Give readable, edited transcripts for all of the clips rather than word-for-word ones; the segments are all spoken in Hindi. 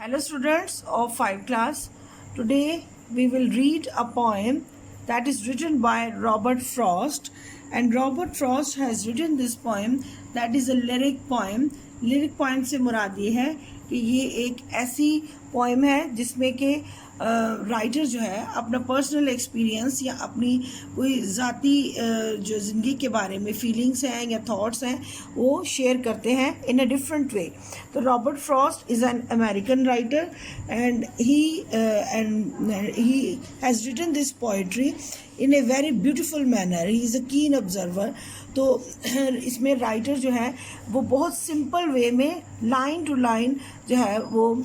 Hello students of 5 class. Today we will read a poem that is written by Robert Frost, and Robert Frost has written this poem that is a lyric poem. Lyric poem से मुराद ये है कि ये एक ऐसी पोएम है जिसमें कि राइटर जो है अपना पर्सनल एक्सपीरियंस या अपनी कोई ज़ाती जो ज़िंदगी के बारे में फीलिंग्स हैं या थॉट्स हैं वो शेयर करते हैं इन अ डिफरेंट वे. तो Robert Frost is an American writer and he has written this poetry in a very beautiful manner. He is a keen observer. तो इसमें राइटर जो है वो बहुत सिंपल वे में लाइन टू लाइन जो है वो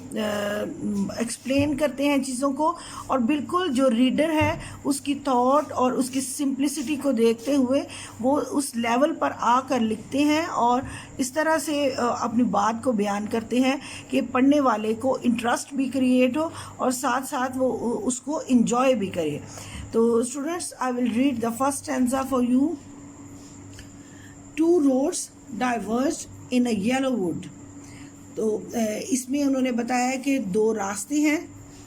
एक्सप्लेन करते हैं चीज़ों को, और बिल्कुल जो रीडर है उसकी थॉट और उसकी सिंप्लिसिटी को देखते हुए वो उस लेवल पर आकर लिखते हैं और इस तरह से अपनी बात को बयान करते हैं कि पढ़ने वाले को इंटरेस्ट भी क्रिएट हो और साथ साथ वो उसको इंजॉय भी करे. तो students, I will read the first stanza for you. Two roads diverged in a yellow wood. तो इसमें उन्होंने बताया कि दो रास्ते हैं.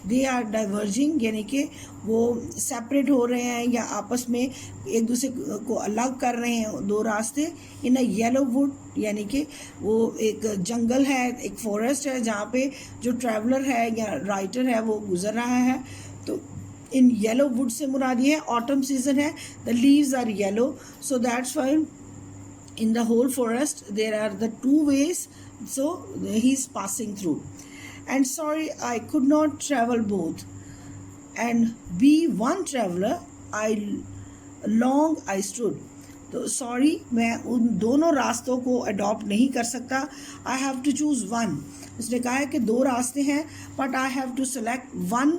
दे आर डाइवर्जिंग यानी कि वो सेपरेट हो रहे हैं या आपस में एक दूसरे को अलग कर रहे हैं दो रास्ते. इन अ येलो वुड यानी कि वो एक जंगल है, एक फॉरेस्ट है जहाँ पे जो ट्रैवलर है या राइटर है वो गुजर रहा है. तो इन येलो वुड से मुराद ये है ऑटम सीजन है. The leaves are yellow, so that's why in the whole forest there are the two ways, so he's passing through. And sorry I could not travel both and be one traveler I long I stood. तो सॉरी मैं उन दोनों रास्तों को अडॉप्ट नहीं कर सकता. I have to choose one. उसने कहा है कि दो रास्ते हैं but I have to select one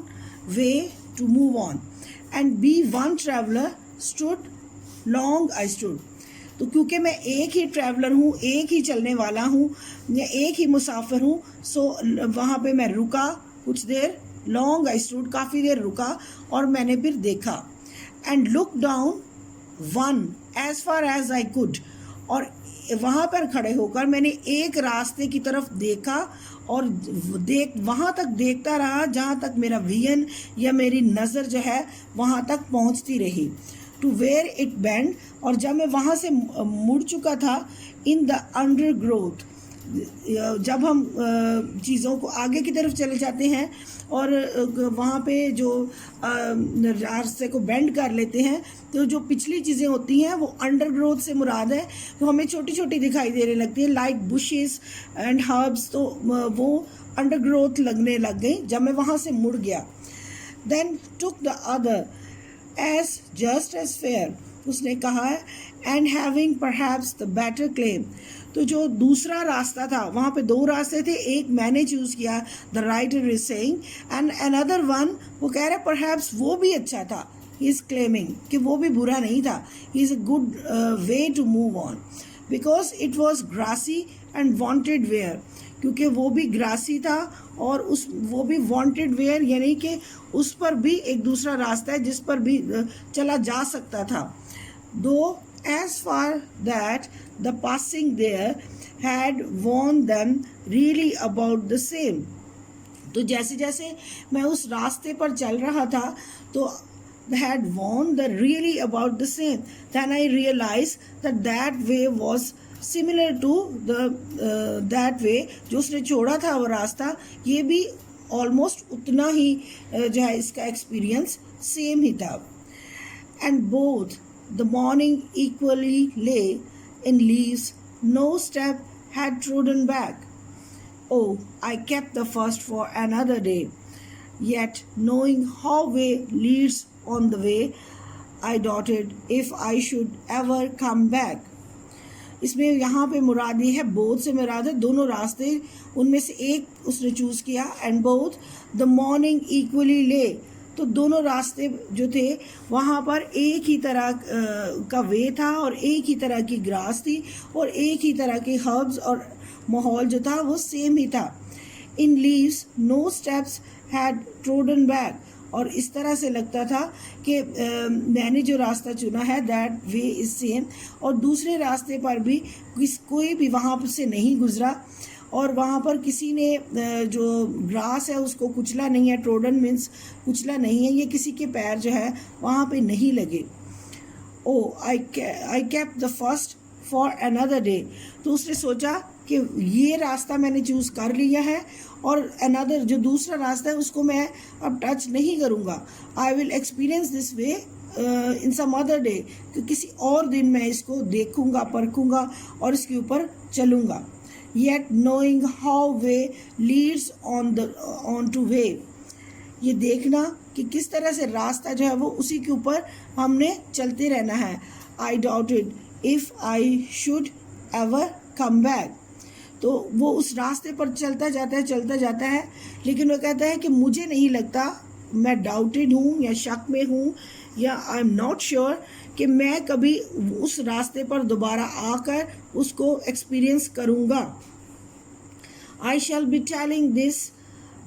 way to move on. And be one traveller stood long I stood. तो क्योंकि मैं एक ही ट्रैवलर हूँ, एक ही चलने वाला हूँ या एक ही मुसाफिर हूँ, सो वहाँ पे मैं रुका कुछ देर. लॉन्ग आई स्टूड, काफ़ी देर रुका और मैंने फिर देखा. And look down one as far as I could. और वहाँ पर खड़े होकर मैंने एक रास्ते की तरफ देखा और वहाँ तक देखता रहा जहाँ तक मेरा विजन या मेरी नज़र जो है वहाँ तक पहुँचती रही. To where it bent. और जब मैं वहाँ से मुड़ चुका था, इन द अंडर ग्रोथ. जब हम चीज़ों को आगे की तरफ चले जाते हैं और वहाँ पे जो रास्ते को बेंड कर लेते हैं तो जो पिछली चीज़ें होती हैं वो अंडर ग्रोथ से मुराद है. तो हमें छोटी छोटी दिखाई देने लगती है लाइक बुशेस एंड हर्ब्स. तो वो अंडर ग्रोथ लगने लग गई जब मैं वहाँ से मुड़ गया. Then took the other as just as fair. उसने कहा है and having perhaps the better claim. तो जो दूसरा रास्ता था, वहाँ पे दो रास्ते थे, एक मैंने चूज़ किया, the writer is saying, and another one वो कह रहा है परहैप्स वो भी अच्छा था. ही इज़ क्लेमिंग कि वो भी बुरा नहीं था. He is a good way to move on because it was grassy and wanted wear. क्योंकि वो भी ग्रासी था और वो भी वांटेड वेयर यानी कि उस पर भी एक दूसरा रास्ता है जिस पर भी चला जा सकता था. Though as far that the passing there had worn them really about the same. तो जैसे जैसे मैं उस रास्ते पर चल रहा था तो had warned the really about the same. Then I realized that way was similar to the that way जो उसने छोड़ा था वो रास्ता, ये भी ऑलमोस्ट उतना ही जो है इसका एक्सपीरियंस सेम ही था. And both the morning equally lay in leaves, no step had trodden back. Oh, I kept the first for another day, yet knowing how way leads on the way, I doubted if I should ever come back. इसमें यहाँ पे मुराद ये है, बोथ से मुराद है दोनों रास्ते, उनमें से एक उसने चूज़ किया. And both the morning equally ले. तो दोनों रास्ते जो थे वहाँ पर एक ही तरह का वे था और एक ही तरह की ग्रास थी और एक ही तरह के हर्ब्स और माहौल जो था वो सेम ही था. In leaves no steps had trodden back. और इस तरह से लगता था कि मैंने जो रास्ता चुना है दैट वे इज सेम, और दूसरे रास्ते पर भी कोई भी वहाँ से नहीं गुजरा और वहाँ पर किसी ने जो ग्रास है उसको कुचला नहीं है, ट्रोडन मीन्स कुचला नहीं है, ये किसी के पैर जो है वहाँ पे नहीं लगे। Oh I kept the first for another day, तो उसने सोचा कि ये रास्ता मैंने चूज़ कर लिया है और अनदर जो दूसरा रास्ता है उसको मैं अब टच नहीं करूँगा। I will experience this way in some other day, कि किसी और दिन मैं इसको देखूँगा, परखूँगा और इसके ऊपर चलूँगा। Yet knowing how way Leeds on two way, ये देखना कि किस तरह से रास्ता जो है वो उसी के ऊपर हमने चलते रहना है। आई doubted if I should ever come back, तो वो उस रास्ते पर चलता जाता है, लेकिन वो कहता है कि मुझे नहीं लगता, मैं डाउटेड हूँ या शक में हूँ या आई एम नॉट श्योर कि मैं कभी उस रास्ते पर दोबारा आकर उसको एक्सपीरियंस करूँगा। I shall be telling this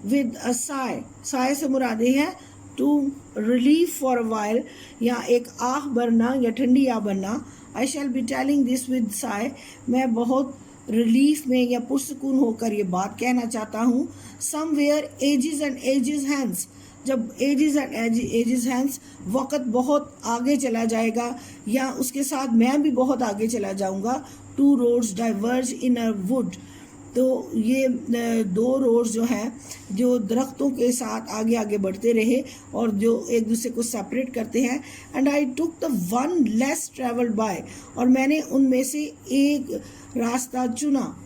with a sigh से मुरादे है to relieve for a while, या एक आह भरना या ठंडी आह भरना। I shall be telling this with sigh, मैं बहुत रिलीफ में या पुरसकून होकर ये बात कहना चाहता हूँ। Somewhere ages and ages hence, जब एजेस एंड एजेस हैंस वक़्त बहुत आगे चला जाएगा या उसके साथ मैं भी बहुत आगे चला जाऊँगा। Two roads diverge in a wood, तो ये दो रोड्स जो हैं जो दरख्तों के साथ आगे आगे बढ़ते रहे और जो एक दूसरे को सेपरेट करते हैं। And I took the one less travelled by, और मैंने उनमें से एक रास्ता चुना।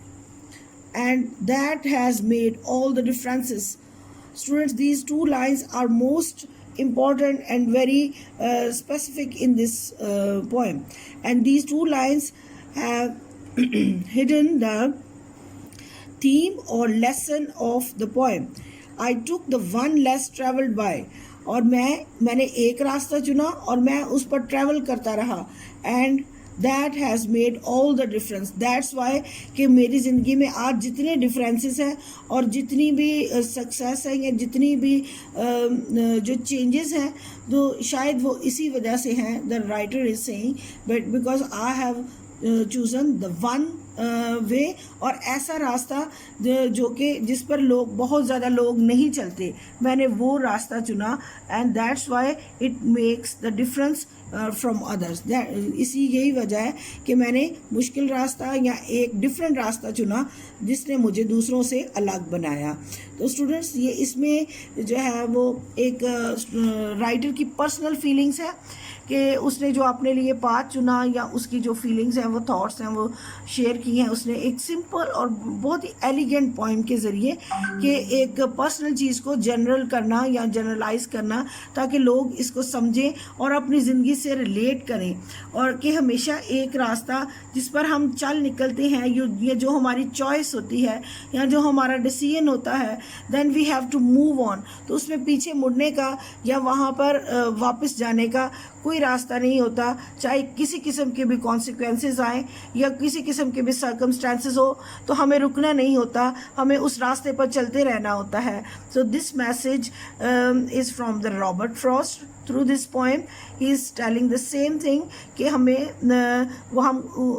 And that has made all the differences. Students, these two lines are most important and very specific in this poem. And these two lines have hidden the theme or lesson of the poem. I took the one less traveled by, और मैंने एक रास्ता चुना और मैं उस पर ट्रैवल करता रहा। And that has made all the difference, that's why कि मेरी ज़िंदगी में आज जितने डिफरेंसेस हैं और जितनी भी सक्सेस है या जितनी भी जो चेंजेस हैं, तो शायद वो इसी वजह से हैं। The writer is saying but because I have chosen the one way, और ऐसा रास्ता जो कि जिस पर लोग बहुत ज़्यादा लोग नहीं चलते, मैंने वो रास्ता चुना। And that's why it makes the difference from others. इसी यही वजह है कि मैंने मुश्किल रास्ता या एक डिफरेंट रास्ता चुना जिसने मुझे दूसरों से अलग बनाया। तो स्टूडेंट्स, ये इसमें जो है वो एक राइटर की पर्सनल फीलिंग्स है कि उसने जो अपने लिए पाथ चुना या उसकी जो फीलिंग्स हैं, वो थॉट्स हैं, वो शेयर की हैं उसने एक सिंपल और बहुत ही एलिगेंट पॉइंट के ज़रिए, कि एक पर्सनल चीज़ को जनरल करना या जनरलाइज करना ताकि लोग इसको समझें और अपनी ज़िंदगी से रिलेट करें, और कि हमेशा एक रास्ता जिस पर हम चल निकलते हैं, ये जो हमारी चॉइस होती है या जो हमारा डिसीजन होता है, then we have to move on. तो उसमें पीछे मुड़ने का या वहाँ पर वापस जाने का कोई रास्ता नहीं होता, चाहे किसी किस्म के भी कॉन्सिक्वेंसेस आए या किसी किस्म के भी सर्कमस्टांसेस हो, तो हमें रुकना नहीं होता, हमें उस रास्ते पर चलते रहना होता है। So this message is from the Robert Frost. Through this poem he is telling the same thing कि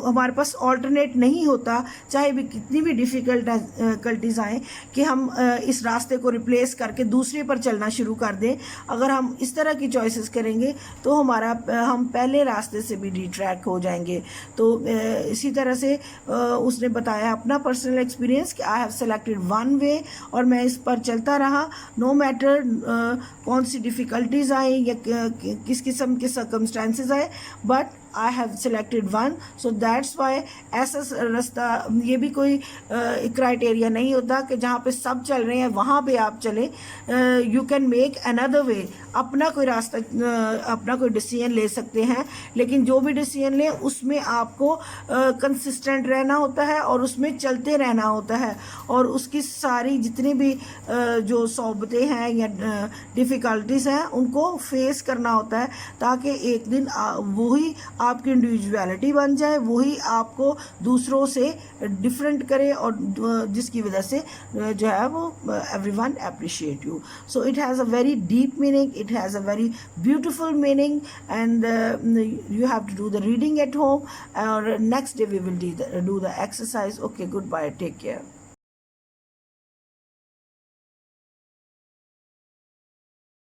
हमारे पास ऑल्टरनेट नहीं होता, चाहे भी कितनी भी डिफ़िकल्टीज़ आएँ, कि हम इस रास्ते को रिप्लेस करके दूसरे पर चलना शुरू कर दें। अगर हम इस तरह की चॉइसेस करेंगे तो हम पहले रास्ते से भी डिट्रैक्ट हो जाएंगे। तो इसी तरह से उसने बताया अपना पर्सनल एक्सपीरियंस कि I have selected one way, और मैं इस पर चलता रहा, नो मैटर कौन सी डिफ़िकल्टीज़ आए या किस किस्म के सर्कमस्टांसेस आए, but I have selected one. So that's Y ऐसा रास्ता, ये भी कोई क्राइटेरिया नहीं होता कि जहाँ पे सब चल रहे हैं वहाँ पे आप चलें। You can make another way, अपना कोई रास्ता, अपना कोई डिसीजन ले सकते हैं, लेकिन जो भी डिसीजन लें उसमें आपको कंसिस्टेंट रहना होता है और उसमें चलते रहना होता है, और उसकी सारी जितनी भी जो सोबतें हैं या डिफ़िकल्टीज़ हैं उनको फेस करना होता है, ताकि एक दिन वही आपकी इंडिविजुअलिटी बन जाए, वही आपको दूसरों से डिफरेंट करे, और जिसकी वजह से जो है वो everyone appreciate you. So it has a very deep meaning, it has a very beautiful meaning, and you have to do the reading at home, or next day we will do the exercise. Okay, goodbye, take care.